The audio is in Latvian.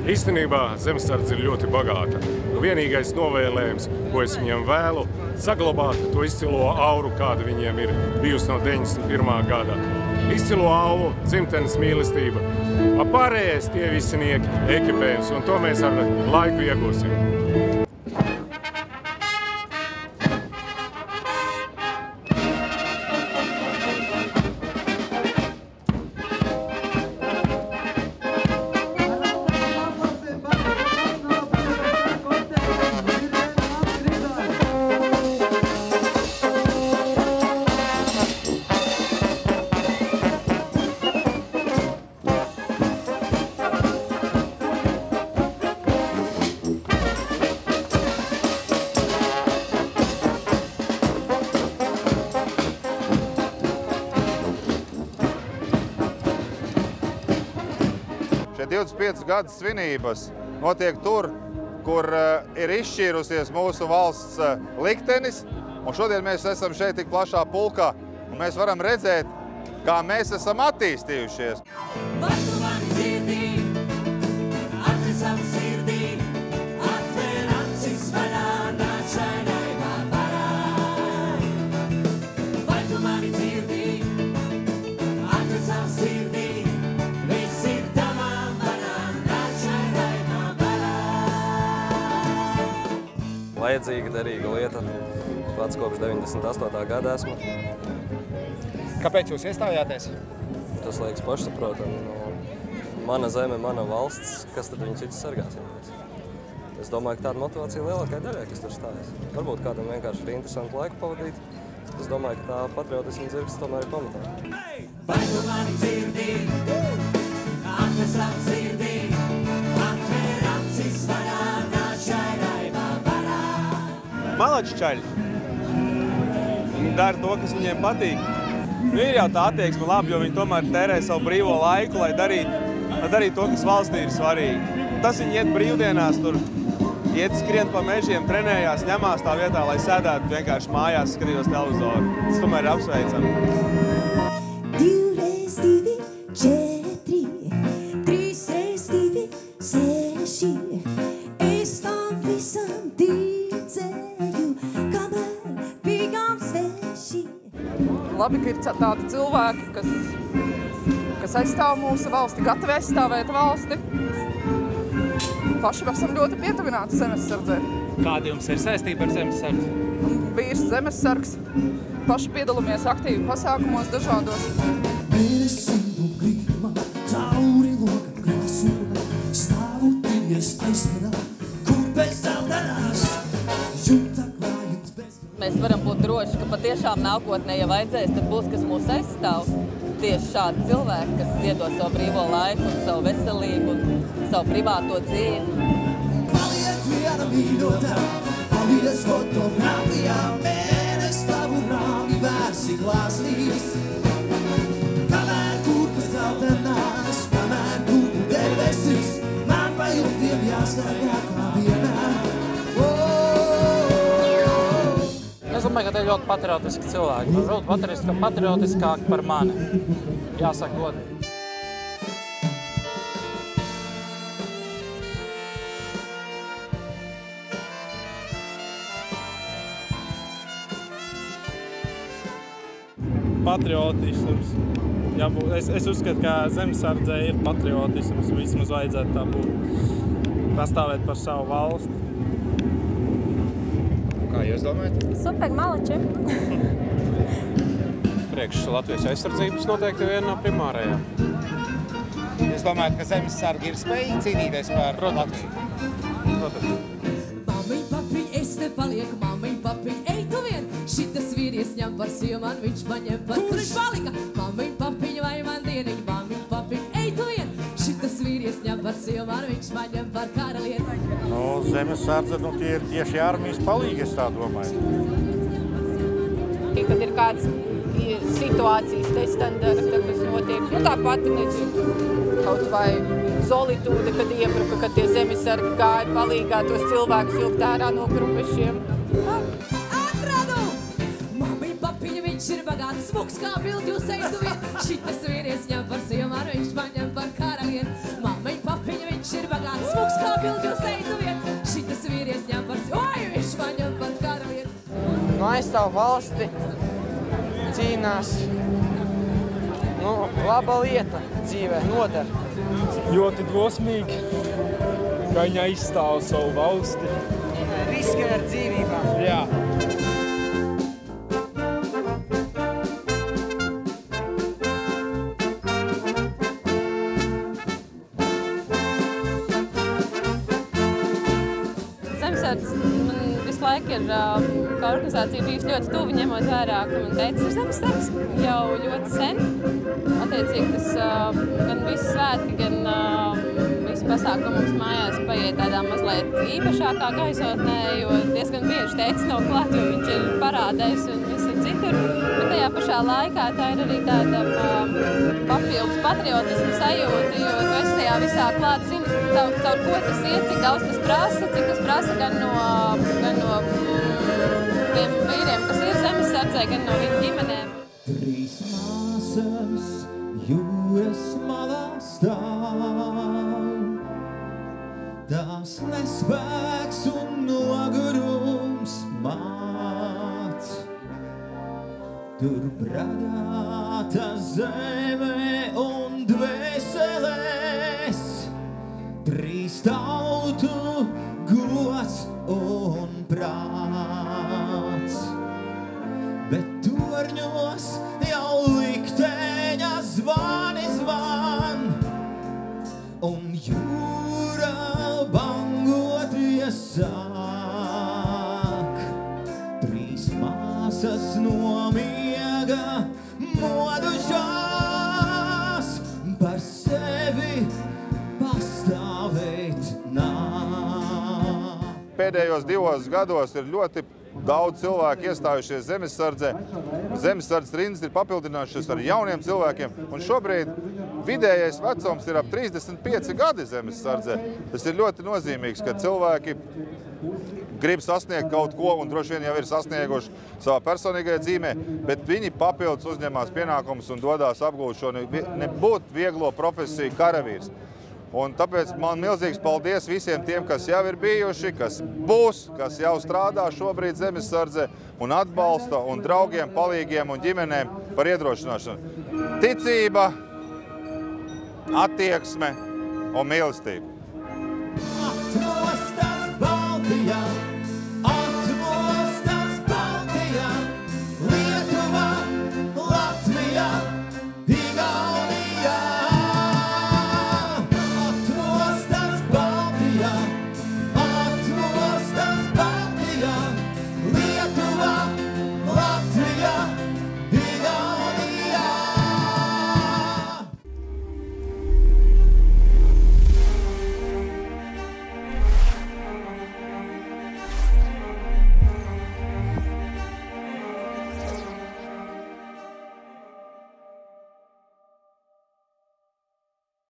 Īstenībā zemesardze ir ļoti bagāta. Vienīgais novēlējums, ko es viņiem vēlu, saglabāt to izcilo auru, kāda viņiem ir bijusi no 91. gada. Izcilo auru, dzimtenes mīlestība, pārējais tie visinieki, ekipējums, un to mēs ar laiku iegūsim. Šie 25 gadu svinības notiek tur, kur ir izšķīrusies mūsu valsts liktenis, un šodien mēs esam šeit tik plašā pulkā, un mēs varam redzēt, kā mēs esam attīstījušies. Vajadzīga, derīga lieta. Pats kopš 98. gada esmu. Kāpēc jūs iestājāties? Tas liekas pašsaprotami. Mana zeme, mana valsts, kas tad viņu citus sargās? Es domāju, ka tāda motivācija lielākai daļai, kas tur stājas. Varbūt kādam vienkārši ir interesanti laiku pavadīt. Es domāju, ka tā patriotisma dzirksts tomēr ir pamatā. Vai tu mani dzirdi? Atver savu sirdī, atver acis vaļā, nāc šai raibā barā. Malaččaļi, viņi dara to, kas viņiem patīk. Ir jau tā attieksme labi, jo viņi tomēr tērē savu brīvo laiku, lai darītu to, kas valstī ir svarīgi. Tas viņi iet brīvdienās tur, iet skrien pa mežiem, trenējās, ņemās tā vietā, lai sēdētu vienkārši mājās, skatījos televizoru. Tas tomēr ir apsveicami. 2 x 2, 4, 3 x 2, 6. Es tam visam ticēju, kamēr bijām sveši. Labi, ka ir tādi cilvēki, kas aizstāv mūsu valsti, gatavi aizstāvēt valsti. Paši esam ļoti pietuvināti zemesardzē. Kāda jums ir saistība ar zemesardzi? Vīrs zemesargs. Paši piedalāmies aktīvi pasākumos dažādos. Cauri lokam krāsula, stāvu ties aizmērā, kur pēc celtenās, jūta klājums bez... Mēs varam būt droši, ka patiešām nākotnē, ja vajadzēs, tad būs, kas mūs aizstāv. Tieši šādi cilvēki, kas ziedo savu brīvo laiku, savu veselību, savu privāto dzīvi. Paliec viena mīļotā, paliec fotogrāfijā, mēnes tavu rāmi vērsi glāstīs. Kamēr kurpes celtenās, kamēr kurpu debesis, man pa jūtiem jāstāvjā kā vienā. Es domāju, ka te ir ļoti patriotiski cilvēki. Varbūt patriotiskāki par mani. Jāsaka godīgi. Patriotisms. Es uzskatu, ka zemesardzē ir patriotisms. Vismaz vajadzētu tā būt. Pastāvēt par savu valsti. Kā jūs domājat? Super malači. Priekš Latvijas aizsardzības noteikti viena no primārajām. Jūs domājat, ka zemesargi ir spējīgi cīnīties par Latviju? Protams. Mamiņ, papiņ, es nepalieku, mamiņ, papiņ, ej tu vien! Šitas vīries ņem par sievu, man viņš paņem par... Kur viņš palika? Mamiņ, papiņ, vai man dieniņ, mamiņ, papiņ, ej tu vien! Šitas vīries ņem par sievu, man viņš paņem par karalieni. Zemesardze, tie ir tieši armijas palīgi, es tā domāju. Kad ir kāds situācijas nestandarta, kas notiek, tāpat, nezinu, kaut vai solitūde, kad iebruka, kad tie zemesargi gāja palīgā tos cilvēkus vilkt ārā no krupešiem. Atradu! Mamiņ, papiņ, viņš ir bagāts, smuks kā bildi, jūs ej tu vien! Šitas vīries ņem par sievu, man viņš paņem par karalieni. Mamiņ, papiņ, viņš ir bagāts, smuks aizstāv valsti, cīnās. Laba lieta dzīvē, noder. Ļoti drosmīgi, ka viņa aizstāv savu valsti. Riskē ar dzīvībām. Jā. Zemesardze man visu laiku ir kā organizācija bijusi ļoti tuvi, ņemot vērā, ka man teicis ir zemesargs jau ļoti sen. Attiecīgi tas gan visi svētki, gan visi pasākumi mums mājās paiet tādā mazliet īpašākā gaisotnē, jo diezgan bieži teicis nav klāt, jo viņš ir parādējis un visur citur. Bet tajā pašā laikā tā ir arī tāda papildus patriotismu sajūta, jo tu esi tajā visā klāt, zini, caur ko tas iet, cik daudz tas prasa, cik tas prasa gan no tiem vīriem, kas ir zemesardzē, gan no viņu ģimenēm. 3 māsas jūras malā stāv, tās nespēks un nogurums māc. Tur bradāta zeme un dvēseles, 3 tautu gods un prāts. Bet torņos jau likteņa zvani zvan, un jūra bangoties sāk. 3 māsas no miega modušās, par sevi pastāvēt nāk. Pēdējos 2 gados ir ļoti daudz cilvēku iestājušies zemesardzē. Zemesardzes rindas ir papildinājušies ar jauniem cilvēkiem, un šobrīd vidējais vecums ir ap 35 gadi zemesardzē. Tas ir ļoti nozīmīgs, ka cilvēki grib sasniegt kaut ko, un droši vien jau ir sasnieguši savā personīgajā dzīvē, bet viņi papildus uzņemās pienākumus un dodās apgūt šo nebūt vieglo profesiju karavīrs. Un tāpēc man milzīgs paldies visiem tiem, kas jau ir bijuši, kas būs, kas jau strādā šobrīd zemesardzē un atbalsta, un draugiem, palīgiem un ģimenēm par iedrošināšanu. Ticība, attieksme un mīlestība.